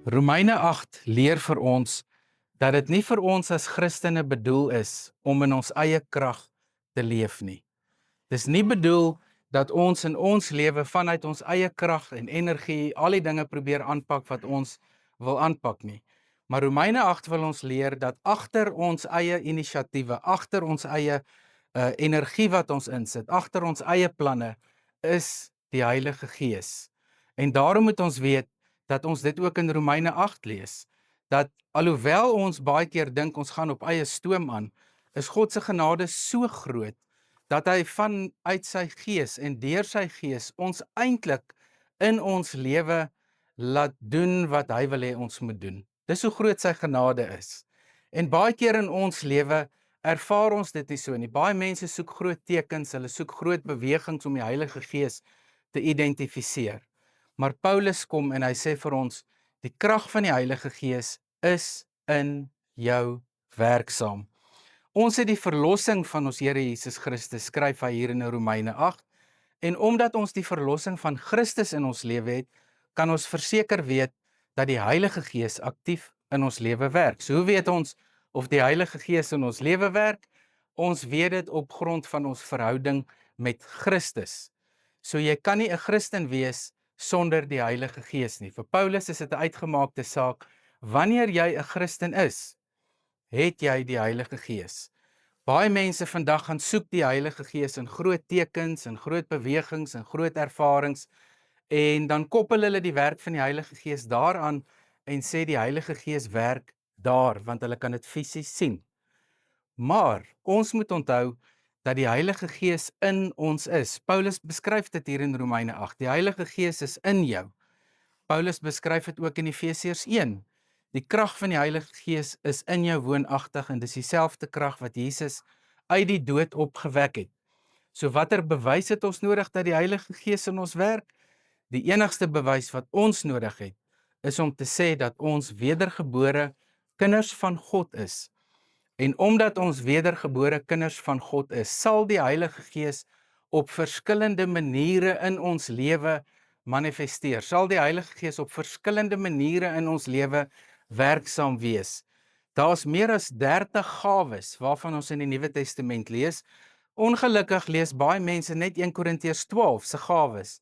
Romeine 8 leer vir ons dat dit nie vir ons as Christene bedoel is om in ons eie krag te leef nie. Dis nie bedoel dat ons in ons lewe vanuit ons eie krag en energie al die dinge probeer aanpak wat ons wil aanpak nie. Maar Romeine 8 wil ons leer dat agter ons eie inisiatiewe, agter ons eie energie wat ons insit, agter ons eie planne is die Heilige Gees. En daarom moet ons weet dat ons dit ook in Romeine 8 lees, dat alhoewel ons baie keer dink ons gaan op eie stoom aan, is God se genade so groot dat hy vanuit sy gees en deur sy gees ons eintlik in ons lewe laat doen wat hy wil hê ons moet doen. Dis hoe groot sy genade is. En baie keer in ons lewe ervaar ons dit nie so nie. Baie mense soek groot tekens, hulle soek groot bewegings om die Heilige Gees te identifiseer. Maar Paulus kom en hy sê vir ons, die krag van die Heilige Gees is in jou werksaam. Ons het die verlossing van ons Here Jesus Christus, skryf hy hier in Romeine 8, en omdat ons die verlossing van Christus in ons lewe het, kan ons verseker weet dat die Heilige Gees aktief in ons lewe werk. So hoe weet ons of die Heilige Gees in ons lewe werk? Ons weet dit op grond van ons verhouding met Christus. So jy kan nie 'n Christen wees sonder die Heilige Gees nie. Vir Paulus is dit 'n uitgemaakte saak. Wanneer jy 'n Christen is, het jy die Heilige Gees. Baie mense vandag gaan soek die Heilige Gees in groot tekens, in groot bewegings, in groot ervarings, en dan koppel hulle die werk van die Heilige Gees daaraan en sê die Heilige Gees werk daar, want hulle kan dit fisies sien. Maar ons moet onthou dat die Heilige Gees in ons is. Paulus beskryf dit hier in Romeine 8. Die Heilige Gees is in jou. Paulus beskryf dit ook in Efesiërs 1. Die krag van die Heilige Gees is in jou woonagtig en dis dieselfde krag wat Jesus uit die dood opgewek het. So watter bewys het ons nodig dat die Heilige Gees in ons werk? Die enigste bewys wat ons nodig het, is om te sê dat ons wedergebore kinders van God is. En omdat ons wedergebore kinders van God is, sal die Heilige Gees op verskillende maniere in ons lewe manifesteer. Sal die Heilige Gees op verskillende maniere in ons lewe werksaam wees. Daar's meer as 30 gawes waarvan ons in die Nuwe Testament lees. Ongelukkig lees baie mense net 1 Korintiërs 12 se gawes.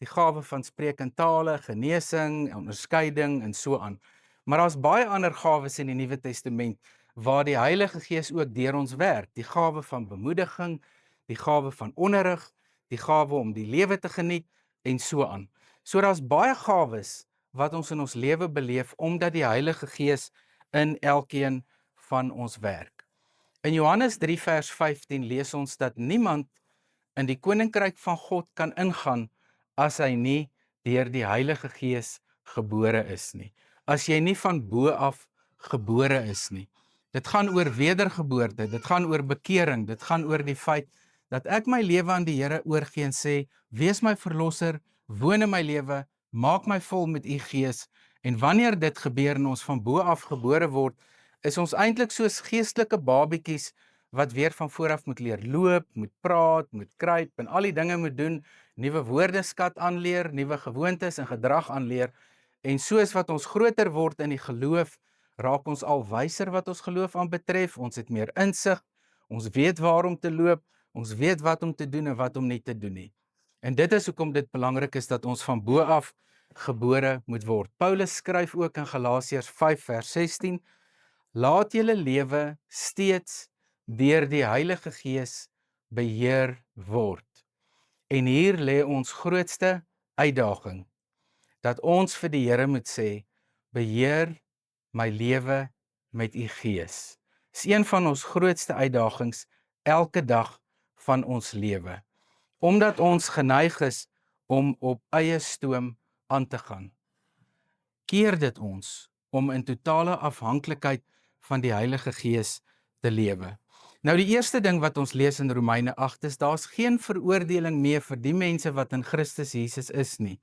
Die gawe van spreek in tale, genesing, onderskeiding en so aan. Maar daar's baie ander gawes in die Nuwe Testament waar die Heilige Gees ook deur ons werk. Die gawe van bemoediging, die gawe van onderrig, die gawe om die lewe te geniet en so aan. So daar's baie gawes wat ons in ons lewe beleef omdat die Heilige Gees in elkeen van ons werk. In Johannes 3 vers 15 lees ons dat niemand in die koninkryk van God kan ingaan as hy nie deur die Heilige Gees gebore is nie. As jy nie van bo af gebore is nie. Dit gaan oor wedergeboorte, dit gaan oor bekering, dit gaan oor die feit dat ek my lewe aan die Here oorgee en sê, wees my verlosser, woon in my lewe, maak my vol met u Gees, en wanneer dit gebeur en ons van bo af gebore word, is ons eintlik soos geestelike babietjies wat weer van voor af moet leer loop, moet praat, moet kruip en al die dinge moet doen, nuwe woordeskat aanleer, nuwe gewoontes en gedrag aanleer, en soos wat ons groter word in die geloof, raak ons al wyser wat ons geloof aanbetref, ons het meer insig, ons weet waar om te loop, ons weet wat om te doen en wat om nie te doen nie. En dit is hoekom dit belangrik is dat ons van bo af gebore moet word. Paulus skryf ook in Galasiërs 5 vers 16, laat julle lewe steeds deur die Heilige Gees beheer word. En hier lê ons grootste uitdaging, dat ons vir die Here moet sê, beheer my lewe met u Gees. Dis een van ons grootste uitdagings elke dag van ons lewe. Omdat ons geneig is om op eie stoom aan te gaan, keer dit ons om in totale afhanklikheid van die Heilige Gees te lewe. Nou die eerste ding wat ons lees in Romeine 8 is, daar's geen veroordeling meer vir die mense wat in Christus Jesus is nie.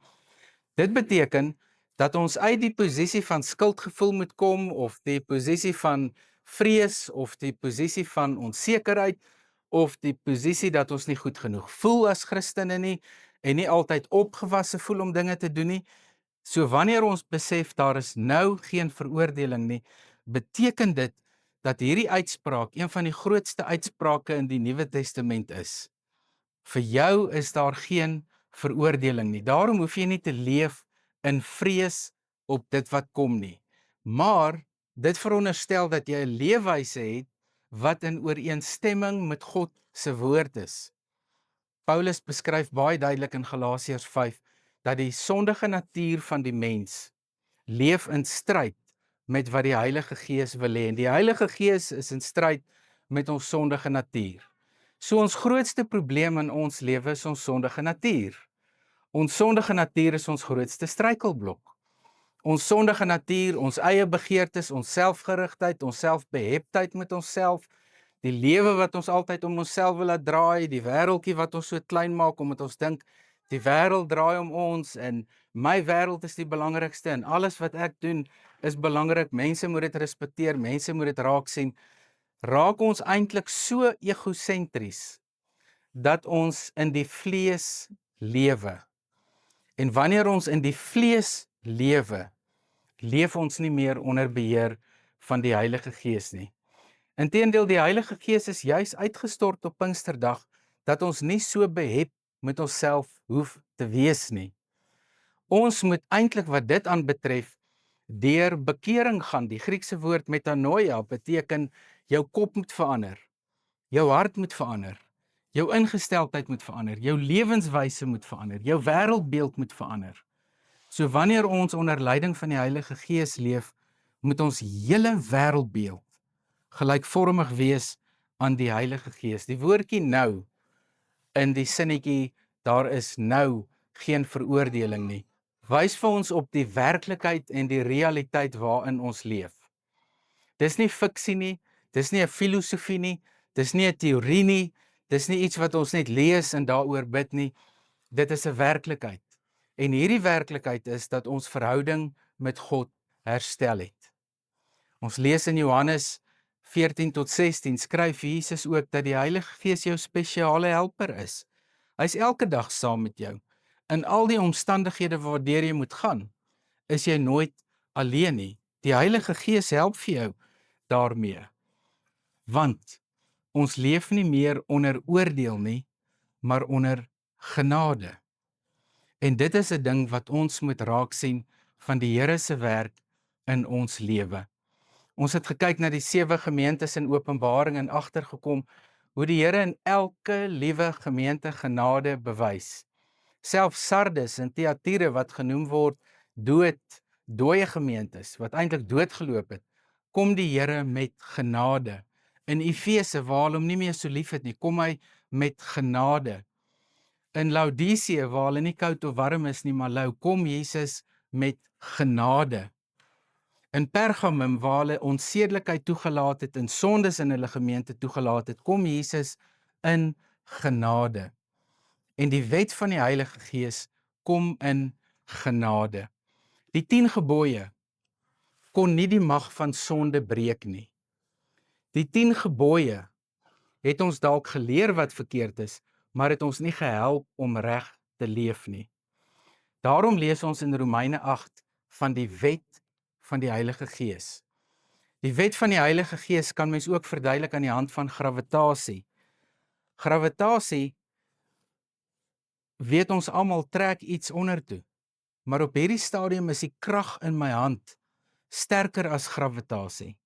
Dit beteken dat ons uit die posisie van skuldgevoel moet kom, of die posisie van vrees, of die posisie van onsekerheid, of die posisie dat ons nie goed genoeg voel as Christene nie, en nie altyd opgewasse voel om dinge te doen nie. So wanneer ons besef daar is nou geen veroordeling nie, beteken dit dat hierdie uitspraak een van die grootste uitsprake in die Nuwe Testament is. Vir jou is daar geen veroordeling nie. Daarom hoef jy nie te leef in vrees op dit wat kom nie. Maar dit veronderstel dat jy 'n leefwyse het wat in ooreenstemming met God se woord is. Paulus beskryf baie duidelik in Galasiërs 5 dat die sondige natuur van die mens leef in stryd met wat die Heilige Gees wil hê. En die Heilige Gees is in stryd met ons sondige natuur. So ons grootste probleem in ons lewe is ons sondige natuur. Ons sondige natuur is ons grootste struikelblok. Ons sondige natuur, ons eie begeertes, ons selfgerigtheid, ons selfbeheptheid met onsself, die lewe wat ons altyd om onsself wil laat draai, die wêreldjie wat ons so klein maak omdat ons dink die wêreld draai om ons en my wêreld is die belangrikste en alles wat ek doen is belangrik. Mense moet dit respekteer, mense moet dit raak sien. Raak ons eintlik so egosentries dat ons in die vlees lewe. En wanneer ons in die vlees lewe, leef ons nie meer onder beheer van die Heilige Gees nie. Inteendeel, die Heilige Gees is juis uitgestort op Pinksterdag dat ons nie so behep met onsself hoef te wees nie. Ons moet eintlik wat dit aanbetref deur bekering gaan. Die Griekse woord metanoia beteken jou kop moet verander, jou hart moet verander, jou ingesteldheid moet verander, jou lewenswyse moet verander, jou wêreldbeeld moet verander. So wanneer ons onder leiding van die Heilige Gees leef, moet ons hele wêreldbeeld gelykvormig wees aan die Heilige Gees. Die woordjie nou in die sinnetjie daar is nou geen veroordeling nie, wys vir ons op die werklikheid en die realiteit waarin ons leef. Dis nie fiksie nie, dis nie 'n filosofie nie, dis nie 'n teorie nie, dis nie iets wat ons net lees en daaroor bid nie. Dit is 'n werklikheid. En hierdie werklikheid is dat ons verhouding met God herstel het. Ons lees in Johannes 14 tot 16 skryf Jesus ook dat die Heilige Gees jou spesiale helper is. Hy's elke dag saam met jou. In al die omstandighede waardeur jy moet gaan, is jy nooit alleen nie. Die Heilige Gees help vir jou daarmee. Want ons leef nie meer onder oordeel nie, maar onder genade. En dit is 'n ding wat ons moet raak sien van die Here se werk in ons lewe. Ons het gekyk na die 7 gemeentes in Openbaring en agtergekom hoe die Here in elke liewe gemeente genade bewys. Selfs Sardes en Thyatira wat genoem word dooie gemeentes, wat eintlik doodgeloop het, kom die Here met genade. In Efese waar hulle hom nie meer so lief het nie, kom hy met genade. In Laodicea waar hulle nie koud of warm is nie, maar lou, kom Jesus met genade. In Pergamum waar hulle onsedelikheid toegelaat het en sondes in hulle gemeente toegelaat het, kom Jesus in genade. En die wet van die Heilige Gees kom in genade. Die 10 gebooie kon nie die mag van sonde breek nie. Die 10 gebooie het ons dalk geleer wat verkeerd is, maar het ons nie gehelp om reg te leef nie. Daarom lees ons in Romeine 8 van die wet van die Heilige Gees. Die wet van die Heilige Gees kan mens ook verduidelik aan die hand van gravitasie. Gravitasie, weet ons almal, trek iets ondertoe. Maar op hierdie stadium is die krag in my hand sterker as gravitasie.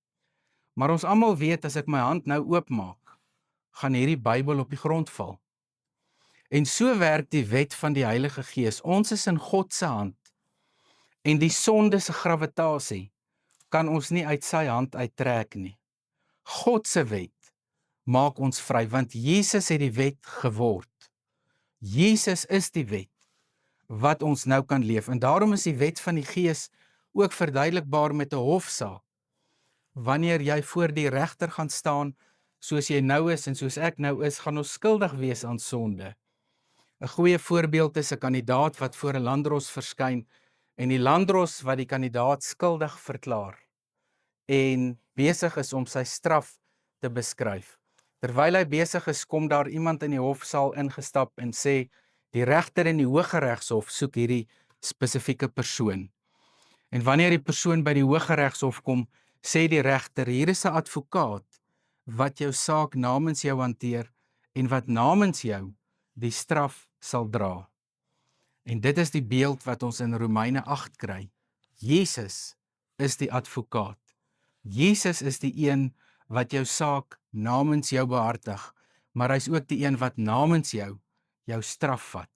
Maar ons almal weet as ek my hand nou oopmaak, gaan hierdie Bybel op die grond val. En so werk die wet van die Heilige Gees. Ons is in God se hand. En die sonde se gravitasie kan ons nie uit sy hand uittrek nie. God se wet maak ons vry, want Jesus het die wet geword. Jesus is die wet wat ons nou kan leef. En daarom is die wet van die Gees ook verduidelikbaar met 'n hofsaak. Wanneer jy voor die regter gaan staan, soos jy nou is en soos ek nou is, gaan ons skuldig wees aan sonde. 'n Goeie voorbeeld is 'n kandidaat wat voor 'n landdros verskyn en die landdros wat die kandidaat skuldig verklaar en besig is om sy straf te beskryf. Terwyl hy besig is, kom daar iemand in die hofsaal ingestap en sê, die regter in die Hooggeregshof soek hierdie spesifieke persoon. En wanneer die persoon by die Hooggeregshof kom, sê die regter, hier is 'n advokaat wat jou saak namens jou hanteer en wat namens jou die straf sal dra. En dit is die beeld wat ons in Romeine 8 kry. Jesus is die advokaat. Jesus is die een wat jou saak namens jou behartig, maar hy's ook die een wat namens jou straf vat.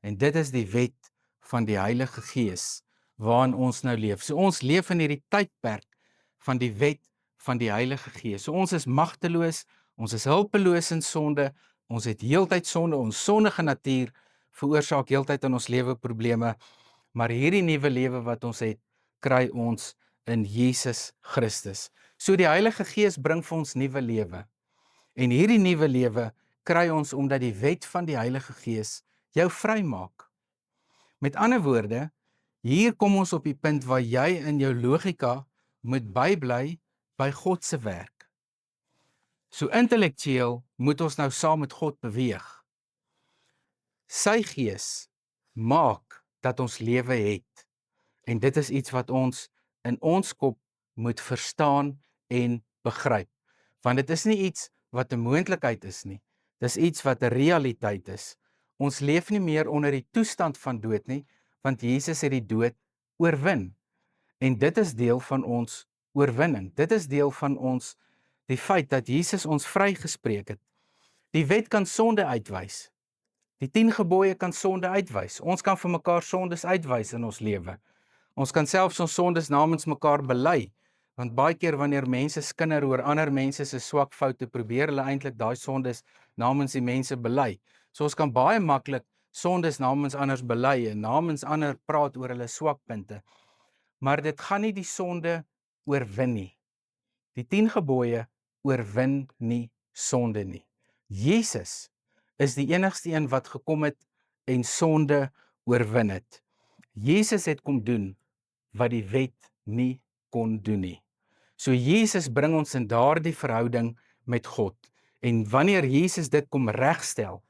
En dit is die wet van die Heilige Gees waarin ons nou leef. So ons leef in hierdie tydperk van die wet van die Heilige Gees. So ons is magteloos, ons is hulpeloos in sonde, ons het heeltyd sonde, ons sondige natuur veroorsaak heeltyd in ons lewe probleme, maar hierdie nuwe lewe wat ons het, kry ons in Jesus Christus. So die Heilige Gees bring vir ons nuwe lewe. En hierdie nuwe lewe kry ons omdat die wet van die Heilige Gees jou vrymaak. Met ander woorde, hier kom ons op die punt waar jy in jou logika moet bybly by God se werk. So intellektueel moet ons nou saam met God beweeg. Sy Gees maak dat ons lewe het. En dit is iets wat ons in ons kop moet verstaan en begryp. Want dit is nie iets wat 'n moontlikheid is nie. Dis iets wat 'n realiteit is. Ons leef nie meer onder die toestand van dood nie, want Jesus het die dood oorwin. En dit is deel van ons oorwinning. Dit is deel van ons, die feit dat Jesus ons vrygespreek het. Die wet kan sonde uitwys. Die 10 gebooie kan sonde uitwys. Ons kan vir mekaar sondes uitwys in ons lewe. Ons kan selfs ons sondes namens mekaar bely, want baie keer wanneer mense skinder oor ander mense se swak foute, probeer hulle eintlik daai sondes namens die mense bely. So ons kan baie maklik sondes namens anders bely en namens ander praat oor hulle swakpunte. Maar dit gaan nie die sonde oorwin nie. Die 10 gebooie oorwin nie sonde nie. Jesus is die enigste een wat gekom het en sonde oorwin het. Jesus het kom doen wat die wet nie kon doen nie. So Jesus bring ons in daardie verhouding met God. En wanneer Jesus dit kom regstel,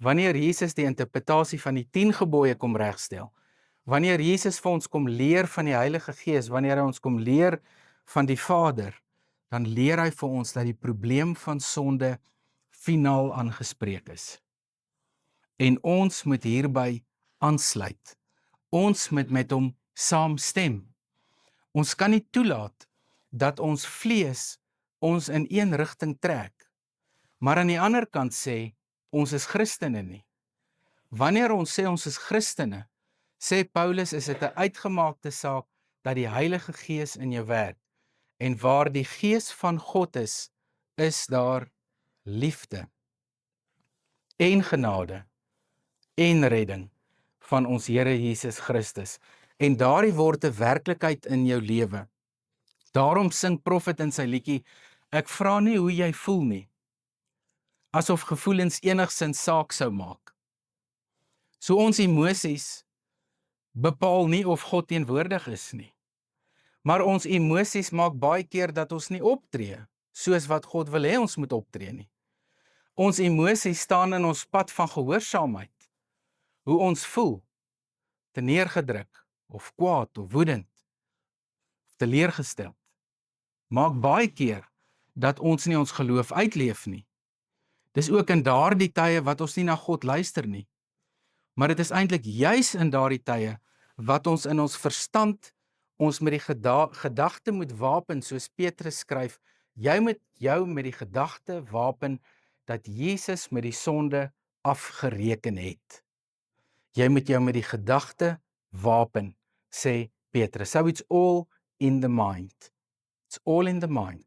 wanneer Jesus die interpretasie van die 10 gebooie kom regstel, wanneer Jesus vir ons kom leer van die Heilige Gees, wanneer hy ons kom leer van die Vader, dan leer hy vir ons dat die probleem van sonde finaal aangespreek is. En ons moet hierby aansluit. Ons moet met hom saamstem. Ons kan nie toelaat dat ons vlees ons in een rigting trek, maar aan die ander kant sê, ons is Christene nie. Wanneer ons sê ons is Christene, sê Paulus, is dit 'n uitgemaakte saak dat die Heilige Gees in jou werk. En waar die Gees van God is daar liefde en genade en redding van ons Here Jesus Christus. En daardie word 'n werklikheid in jou lewe. Daarom sing Profet in sy liedjie, ek vra nie hoe jy voel nie, asof gevoelens enigsins saak sou maak. So ons emosies bepaal nie of God teenwoordig is nie. Maar ons emosies maak baie keer dat ons nie optree, soos wat God wil hê ons moet optree nie. Ons emosies staan in ons pad van gehoorsaamheid. Hoe ons voel, te neergedruk, of kwaad, of woedend, of teleurgesteld, maak baie keer dat ons nie ons geloof uitleef nie. Dis ook in daardie tye wat ons nie na God luister nie. Maar dit is eintlik juis in daardie tye wat ons in ons verstand ons met die gedagte moet wapen, soos Petrus skryf, jy moet jou met die gedagte wapen dat Jesus met die sonde afgereken het. Jy moet jou met die gedagte wapen, sê Petrus. So it's all in the mind. It's all in the mind.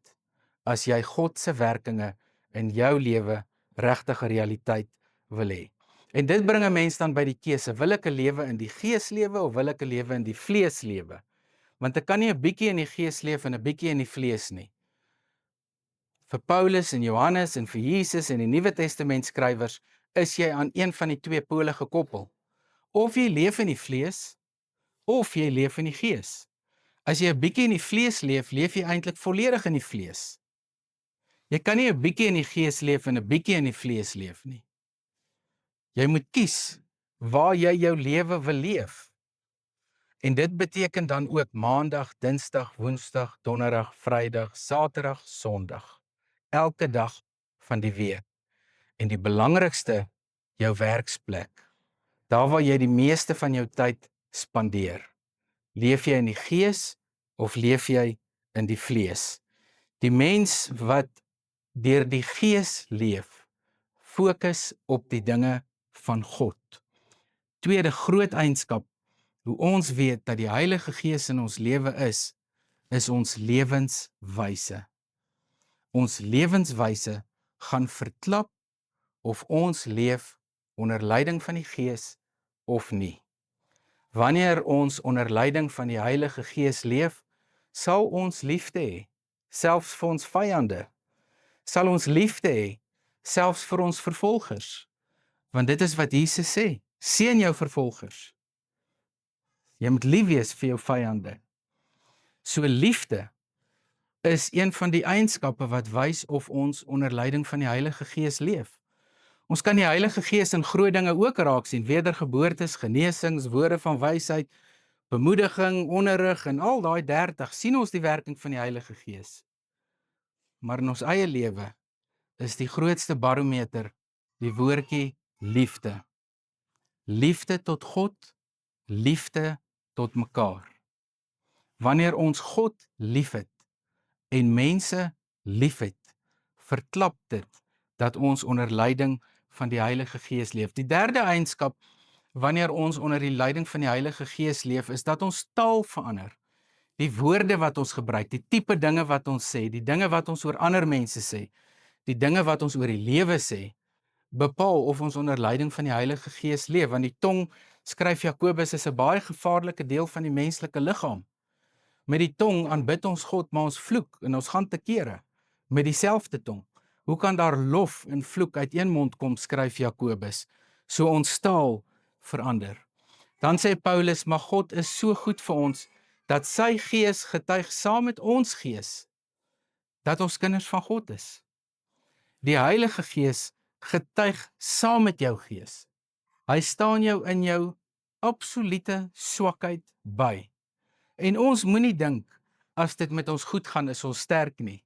As jy God se werkinge in jou lewe regtige realiteit wil hê. En dit bring 'n mens dan by die keuse, wil ek 'n lewe in die gees lewe of wil ek 'n lewe in die vlees lewe? Want ek kan nie 'n bietjie in die gees leef en 'n bietjie in die vlees nie. Vir Paulus en Johannes en vir Jesus en die Nuwe Testament skrywers is jy aan een van die twee pole gekoppel. Of jy leef in die vlees of jy leef in die gees. As jy 'n bietjie in die vlees leef, leef jy eintlik volledig in die vlees. Jy kan nie 'n bietjie in die gees leef en 'n bietjie in die vlees leef nie. Jy moet kies waar jy jou lewe wil leef. En dit beteken dan ook maandag, dinsdag, woensdag, donderdag, vrydag, saterdag, sondag. Elke dag van die week. En die belangrikste, jou werksplek. Daar waar jy die meeste van jou tyd spandeer. Leef jy in die gees of leef jy in die vlees? Die mens wat deur die gees leef, fokus op die dinge van God. Tweede groot eienskap, hoe ons weet dat die Heilige Gees in ons lewe is ons lewenswyse. Ons lewenswyse gaan verklap of ons leef onder leiding van die Gees of nie. Wanneer ons onder leiding van die Heilige Gees leef, sal ons liefde hê, selfs vir ons vyande. Sal ons liefde hê, selfs vir ons vervolgers. Want dit is wat Jesus sê, seën jou vervolgers. Jy moet lief wees vir jou vyande. So liefde is een van die eienskappe wat wys of ons onder leiding van die Heilige Gees leef. Ons kan die Heilige Gees in groot dinge ook raak sien, wedergeboortes, genesings, woorde van wysheid, bemoediging, onderrig en al daai 30, sien ons die werking van die Heilige Gees. Maar in ons eie lewe is die grootste barometer die woordjie liefde. Liefde tot God, liefde tot mekaar. Wanneer ons God liefhet en mense liefhet, verklap dit dat ons onder leiding van die Heilige Gees leef. Die derde eienskap, wanneer ons onder die leiding van die Heilige Gees leef, is dat ons taal verander. Die woorde wat ons gebruik, die tipe dinge wat ons sê, die dinge wat ons oor ander mense sê, die dinge wat ons oor die lewe sê, bepaal of ons onder leiding van die Heilige Gees leef, want die tong, skryf Jakobus, is 'n baie gevaarlike deel van die menslike liggaam. Met die tong aanbid ons God, maar ons vloek en ons gaan te kere met dieselfde tong. Hoe kan daar lof en vloek uit een mond kom, skryf Jakobus? So ons taal verander. Dan sê Paulus, maar God is so goed vir ons, dat sy gees getuig saam met ons gees, dat ons kinders van God is. Die Heilige Gees getuig saam met jou gees. Hy staan jou in jou absolute swakheid by. En ons moenie dink, as dit met ons goed gaan, is ons sterk nie.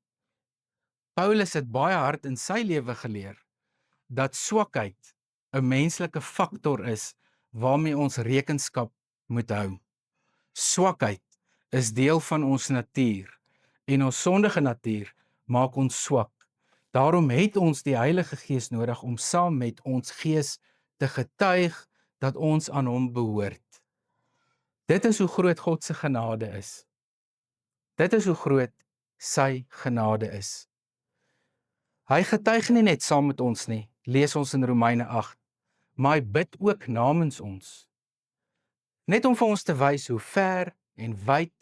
Paulus het baie hard in sy lewe geleer, dat swakheid 'n menslike faktor is, waarmee ons rekenskap moet hou. Swakheid is deel van ons natuur, en ons sondige natuur maak ons swak. Daarom het ons die Heilige Gees nodig om saam met ons gees te getuig dat ons aan hom behoort. Dit is hoe groot God se genade is. Dit is hoe groot sy genade is. Hy getuig nie net saam met ons nie, lees ons in Romeine 8, maar hy bid ook namens ons. Net om vir ons te wys hoe ver en wyd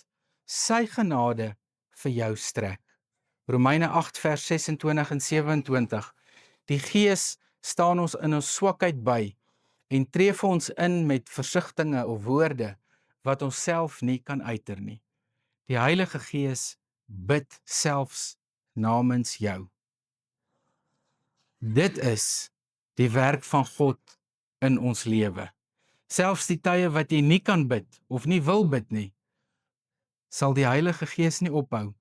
sy genade vir jou strek. Romeine 8 vers 26 en 27. Die Gees staan ons in ons swakheid by en tree vir ons in met versigtinge of woorde wat ons self nie kan uiter nie. Die Heilige Gees bid selfs namens jou. Dit is die werk van God in ons lewe. Selfs die tye wat jy nie kan bid of nie wil bid nie, sal die Heilige Gees nie ophou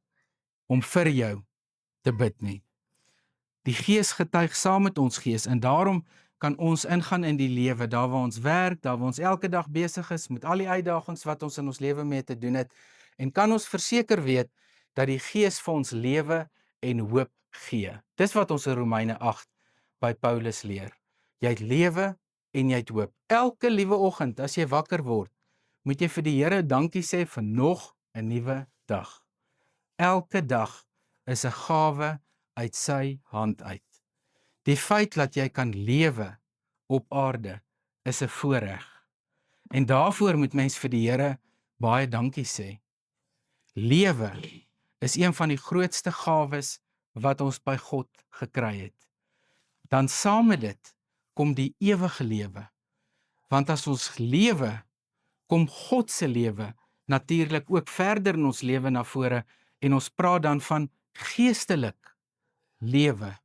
om vir jou te bid nie. Die Gees getuig saam met ons gees en daarom kan ons ingaan in die lewe, daar waar ons werk, daar waar ons elke dag besig is met al die uitdagings wat ons in ons lewe mee te doen het, en kan ons verseker weet dat die Gees vir ons lewe en hoop gee. Dis wat ons in Romeine 8 by Paulus leer. Jy het lewe en jy het hoop. Elke liewe oggend as jy wakker word, moet jy vir die Here dankie sê vir nog 'n nuwe dag. Elke dag is 'n gawe uit sy hand uit. Die feit dat jy kan lewe op aarde is 'n voorreg. En daarvoor moet mens vir die Here baie dankie sê. Lewe is een van die grootste gawes wat ons by God gekry het. Dan saam met dit kom die ewige lewe. Want as ons lewe, kom God se lewe natuurlik ook verder in ons lewe na vore en ons praat dan van geestelik lewe.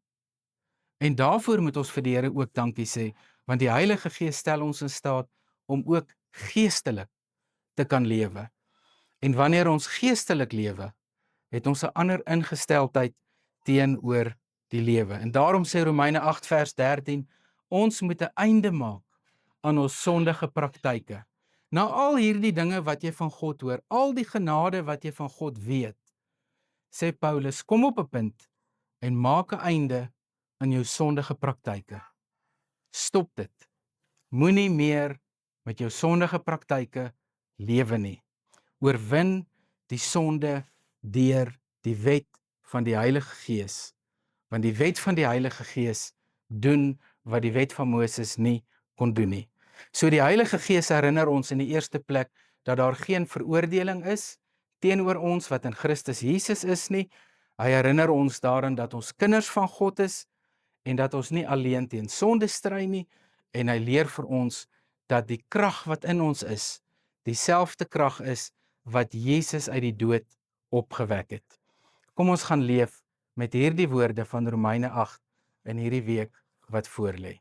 En daarvoor moet ons vir die Here ook dankie sê, want die Heilige Gees stel ons in staat om ook geestelik te kan lewe. En wanneer ons geestelik lewe, het ons 'n ander ingesteldheid teenoor die lewe. En daarom sê Romeine 8 vers 13, ons moet 'n einde maak aan ons sondige praktyke. Na al hierdie dinge wat jy van God hoor, al die genade wat jy van God weet, sê Paulus, kom op 'n punt en maak 'n einde aan jou sondige praktyke. Stop dit. Moenie meer met jou sondige praktyke lewe nie. Oorwin die sonde deur die wet van die Heilige Gees. Want die wet van die Heilige Gees doen wat die wet van Moses nie kon doen nie. So die Heilige Gees herinner ons in die eerste plek dat daar geen veroordeling is teenoor ons wat in Christus Jesus is nie. Hy herinner ons daaraan dat ons kinders van God is en dat ons nie alleen teen sonde stry nie, en hy leer vir ons dat die krag wat in ons is, dieselfde krag is wat Jesus uit die dood opgewek het. Kom ons gaan leef met hierdie woorde van Romeine 8 in hierdie week wat voorlê.